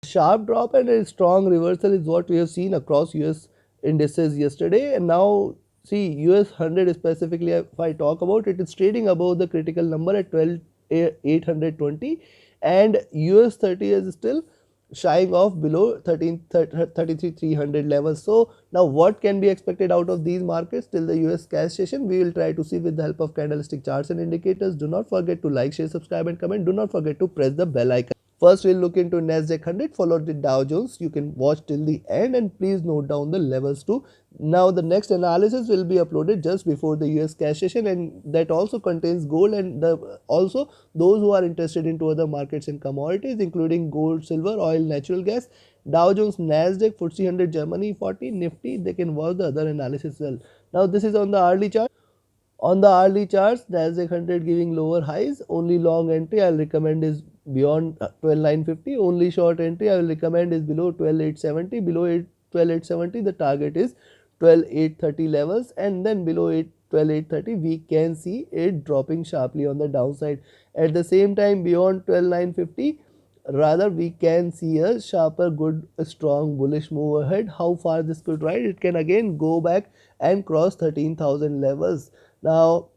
Sharp drop and a strong reversal is what we have seen across US indices yesterday, and now see US100 specifically, if I talk about it, is trading above the critical number at 12,820, and US30 is still shying off below 33,300 levels. So now what can be expected out of these markets till the US cash session? We will try to see with the help of candlestick charts and indicators. Do not forget to like, share, subscribe and comment. Do not forget to press the bell icon. First, we'll look into Nasdaq 100 followed with Dow Jones. You can watch till the end and please note down the levels too. Now, the next analysis will be uploaded just before the US cash session, and that also contains gold and also those who are interested into other markets and commodities including gold, silver, oil, natural gas, Dow Jones, Nasdaq, FTSE 100, Germany 40, Nifty. They can watch the other analysis as well. Now, this is on the hourly chart. On the hourly charts, Nasdaq 100 giving lower highs. Only long entry I'll recommend is beyond 12,950. Only short entry I will recommend is below 12,870. Below 12,870, the target is 12,830 levels, and then below 12,830 we can see it dropping sharply on the downside. At the same time, beyond 12,950, rather we can see a sharper, good, strong bullish move ahead. How far this could ride? It can again go back and cross 13,000 levels. Now,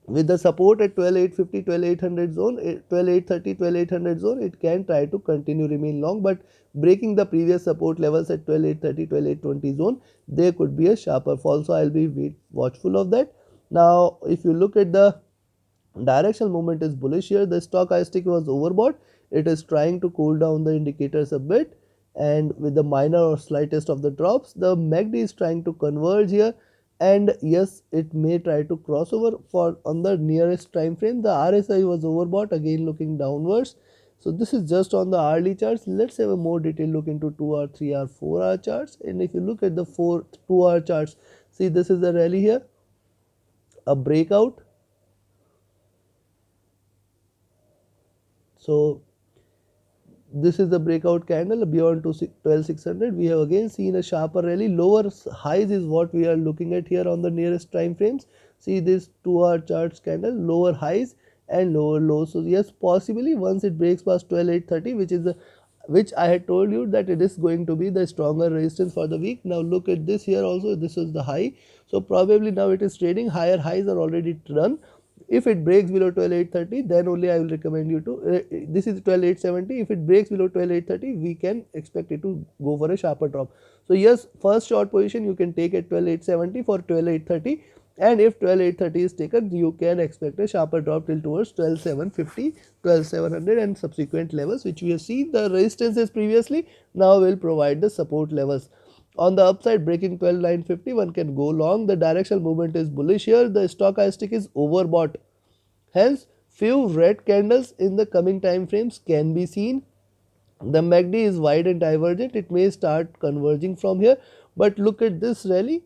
with the support at 12,850, 12,800 zone, 12,830, 12,800 zone, it can try to continue remain long, but breaking the previous support levels at 12,830, 12,820 zone, there could be a sharper fall. So I'll be watchful of that. Now, if you look at the directional movement is bullish here. The stochastic was overbought. It is trying to cool down the indicators a bit, and with the minor or slightest of the drops, the MACD is trying to converge here, and yes, it may try to cross over for on the nearest time frame. The RSI was overbought, again looking downwards. So this is just on the hourly charts. Let's have a more detailed look into 2-hour, 3-hour, 4-hour charts. And if you look at the 2-hour charts, see, this is a rally here, a breakout. So this is the breakout candle beyond 12,600. We have again seen a sharper rally. Lower highs is what we are looking at here on the nearest time frames. See this 2-hour charts candle, lower highs and lower lows. So yes, possibly once it breaks past 12,830, which I had told you that it is going to be the stronger resistance for the week. Now look at this here also. This is the high. So probably now it is trading. Higher highs are already done. If it breaks below 12,830, then only I will recommend you to, this is 12,870. If it breaks below 12,830, we can expect it to go for a sharper drop. So yes, first short position you can take at 12,870 for 12,830, and if 12,830 is taken, you can expect a sharper drop till towards 12,750, 12,700 and subsequent levels, which we have seen the resistances previously, now will provide the support levels. On the upside, breaking 12,950, one can go long. The directional movement is bullish here. The stochastic is overbought. Hence, few red candles in the coming time frames can be seen. The MACD is wide and divergent. It may start converging from here. But look at this rally.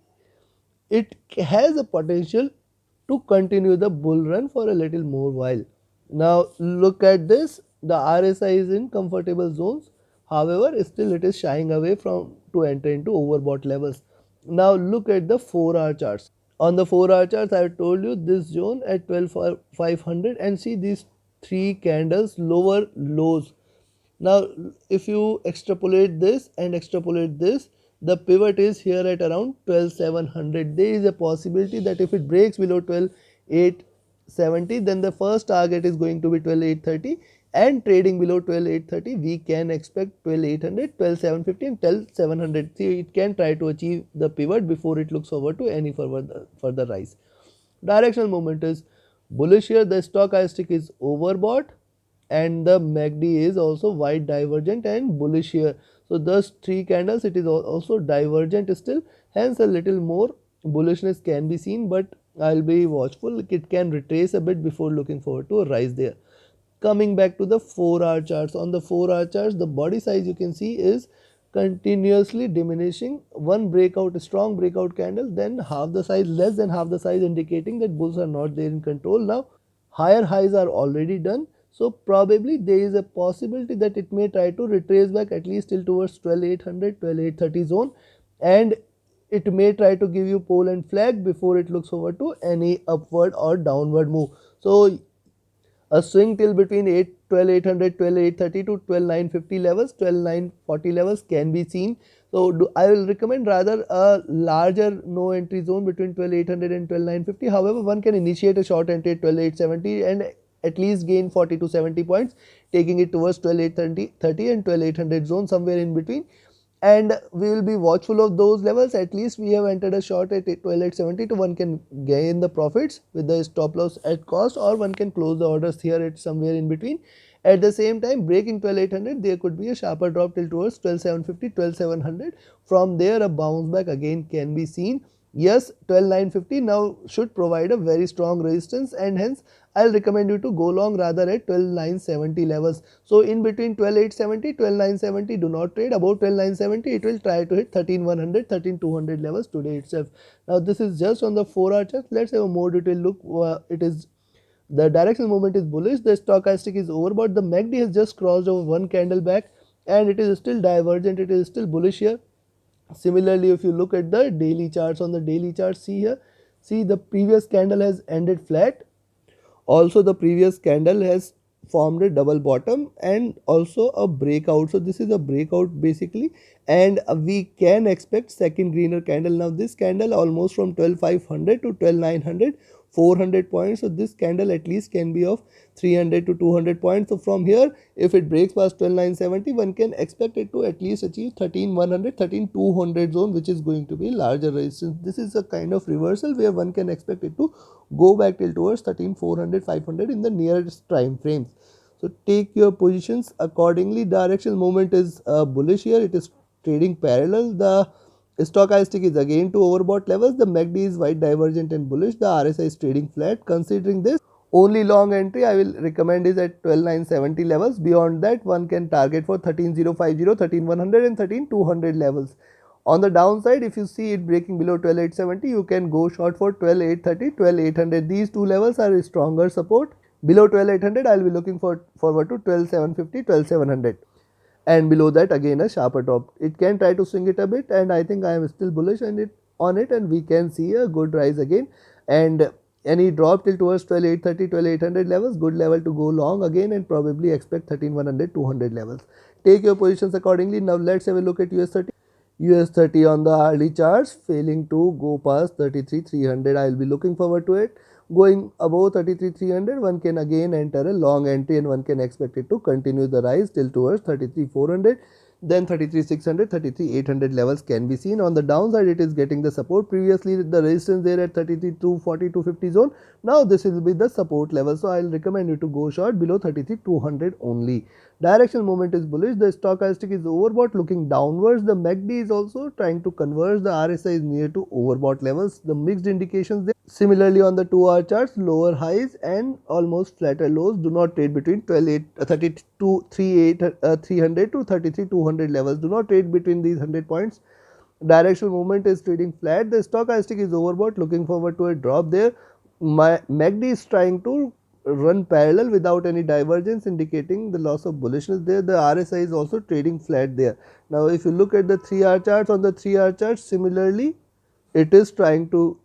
It has a potential to continue the bull run for a little more while. Now, look at this. The RSI is in comfortable zones. However, still it is shying away from to enter into overbought levels. Now look at the 4-hour charts. On the 4-hour charts, I have told you this zone at 12,500, and see these 3 candles lower lows. Now if you extrapolate this and extrapolate this, the pivot is here at around 12,700. There is a possibility that if it breaks below 12,870, then the first target is going to be 12,830, and trading below 12,830 we can expect 12,800, 12,750 and 12,700. See, it can try to achieve the pivot before it looks forward to any further rise. Directional movement is bullish here. The stochastic is overbought and the MACD is also wide divergent and bullish here. So thus 3 candles, it is also divergent still, hence a little more bullishness can be seen, but I'll be watchful. It can retrace a bit before looking forward to a rise there. Coming back to the 4-hour charts. On the 4-hour charts, the body size you can see is continuously diminishing. One breakout, strong breakout candle, then half the size, less than half the size, indicating that bulls are not there in control. Now higher highs are already done, so probably there is a possibility that it may try to retrace back at least till towards 12,800, 12,830 zone, and it may try to give you pole and flag before it looks forward to any upward or downward move. So a swing till between 12800, 12830 to 12950 levels, 12940 levels can be seen. So I will recommend rather a larger no entry zone between 12800 and 12950. However, one can initiate a short entry at 12870 and at least gain 40 to 70 points, taking it towards 12830 and 12800 zone, somewhere in between. And we will be watchful of those levels. At least we have entered a short at 12870 to one can gain the profits with the stop loss at cost, or one can close the orders here at somewhere in between. At the same time, breaking 12800, there could be a sharper drop till towards 12750, 12700. From there a bounce back again can be seen. Yes, 12950 now should provide a very strong resistance, and hence I'll recommend you to go long rather at 12970 levels. So in between 12870, 12970 do not trade. Above 12970 it will try to hit 13100, 13200 levels today itself. Now this is just on the 4-hour chart. Let's have a more detailed look. It is the directional movement is bullish, the stochastic is overbought, the MACD has just crossed over one candle back and it is still divergent, it is still bullish here. Similarly, if you look at the daily charts, on the daily chart, see here, see the previous candle has ended flat. Also the previous candle has formed a double bottom and also a breakout. So this is a breakout basically, and we can expect second greener candle. Now this candle almost from 12500 to 12900, 400 points. So this candle at least can be of 300 to 200 points. So from here, if it breaks past 12970, one can expect it to at least achieve 13100, 13200 zone, which is going to be larger resistance. This is a kind of reversal where one can expect it to go back till towards 13400, 500 in the nearest time frames. So take your positions accordingly. Directional movement is bullish here. It is trading parallel. The stochastic is again to overbought levels. The MACD is white divergent and bullish. The RSI is trading flat. Considering this, only long entry I will recommend is at 12970 levels. Beyond that, one can target for 13050, 13100 and 13200 levels. On the downside, if you see it breaking below 12870, you can go short for 12830, 12800. These two levels are stronger support. Below 12800, I will be looking forward to 12750, 12700. And below that again a sharper drop. It can try to swing it a bit, and I think I am still bullish on it, and we can see a good rise again. And any drop till towards 12830, 12800 levels, good level to go long again, and probably expect 13100, 200 levels. Take your positions accordingly. Now let's have a look at US30. US30 on the hourly charts failing to go past 33,300. I will be looking forward to it. Going above 33,300, one can again enter a long entry and one can expect it to continue the rise till towards 33,400. Then 33,600, 33,800 levels can be seen. On the downside, it is getting the support. Previously, the resistance there at 33,240, 250 zone. Now this will be the support level. So I will recommend you to go short below 33,200 only. Directional movement is bullish. The stochastic is overbought, looking downwards. The MACD is also trying to converge. The RSI is near to overbought levels. The mixed indications there. Similarly, on the 2-hour charts, lower highs and almost flatter lows do not trade between 300 to 33,200 levels. Do not trade between these 100 points. Directional movement is trading flat. The stochastic is overbought, looking forward to a drop there. MACD is trying to run parallel without any divergence, indicating the loss of bullishness there. The RSI is also trading flat there. Now if you look at the 3-hour charts, on the 3-hour charts, similarly it is trying to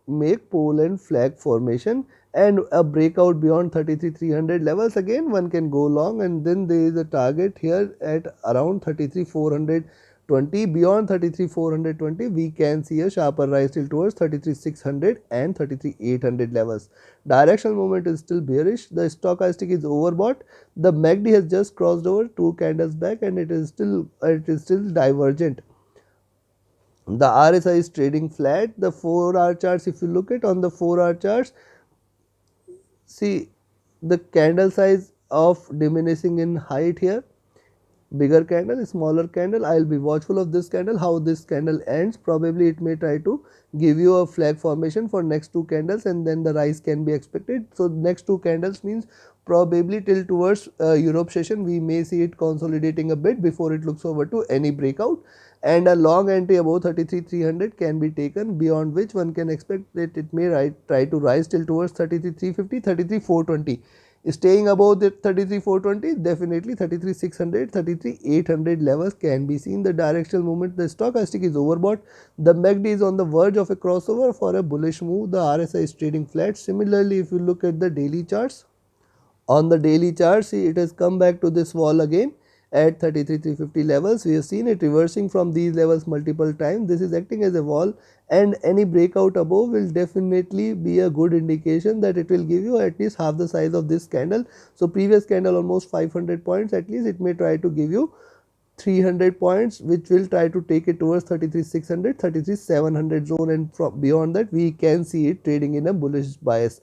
make pole and flag formation, and a breakout beyond 33,300 levels. Again one can go long, and then there is a target here at around 33,420. Beyond 33,420 we can see a sharper rise till towards 33,600 and 33,800 levels. Directional movement is still bearish. The stochastic is overbought. The MACD has just crossed over 2 candles back, and it is still divergent. The RSI is trading flat. The 4-hour charts, if you look at on the 4-hour charts, see the candle size of diminishing in height here. Bigger candle, smaller candle. I will be watchful of this candle, how this candle ends. Probably it may try to give you a flag formation for next 2 candles, and then the rise can be expected. So next 2 candles means probably till towards Europe session we may see it consolidating a bit before it looks over to any breakout, and a long entry above 33,300 can be taken, beyond which one can expect that it may try to rise till towards 33,350, 33,420. Staying above the 33,420, definitely 33,600, 33,800 levels can be seen. The directional movement, the stochastic is overbought. The MACD is on the verge of a crossover for a bullish move. The RSI is trading flat. Similarly, if you look at the daily charts, On the daily chart, see it has come back to this wall again at 33,350 levels. We have seen it reversing from these levels multiple times. This is acting as a wall, and any breakout above will definitely be a good indication that it will give you at least half the size of this candle. So previous candle almost 500 points, at least it may try to give you 300 points, which will try to take it towards 33,600, 33,700 zone, and from beyond that we can see it trading in a bullish bias.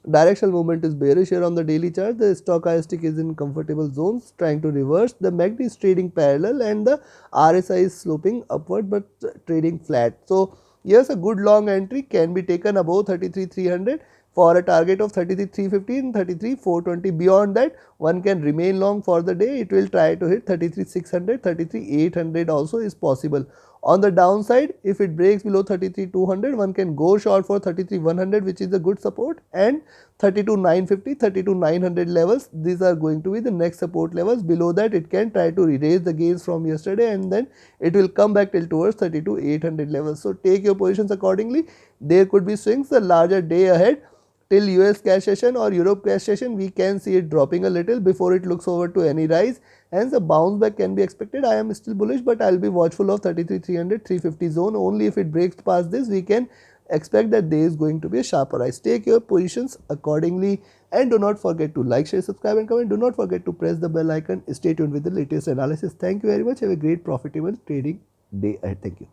Directional movement is bearish here on the daily chart. The stochastic is in comfortable zones trying to reverse. The MACD is trading parallel and the RSI is sloping upward but trading flat. So yes, a good long entry can be taken above 33,300 for a target of 33,350 and 33,420. Beyond that, one can remain long for the day. It will try to hit 33,600, 33,800 also is possible. On the downside, if it breaks below 33,200, one can go short for 33,100, which is a good support, and 32,950, 32,900 levels. These are going to be the next support levels. Below that, it can try to erase the gains from yesterday, and then it will come back till towards 32,800 levels. So take your positions accordingly. There could be swings the larger day ahead. Till US cash session or Europe cash session, we can see it dropping a little before it looks over to any rise. Hence, a bounce back can be expected. I am still bullish, but I'll be watchful of 33,300, 350 zone. Only if it breaks past this, we can expect that there is going to be a sharper rise. Take your positions accordingly, and do not forget to like, share, subscribe, and comment. Do not forget to press the bell icon. Stay tuned with the latest analysis. Thank you very much. Have a great profitable trading day ahead. Thank you.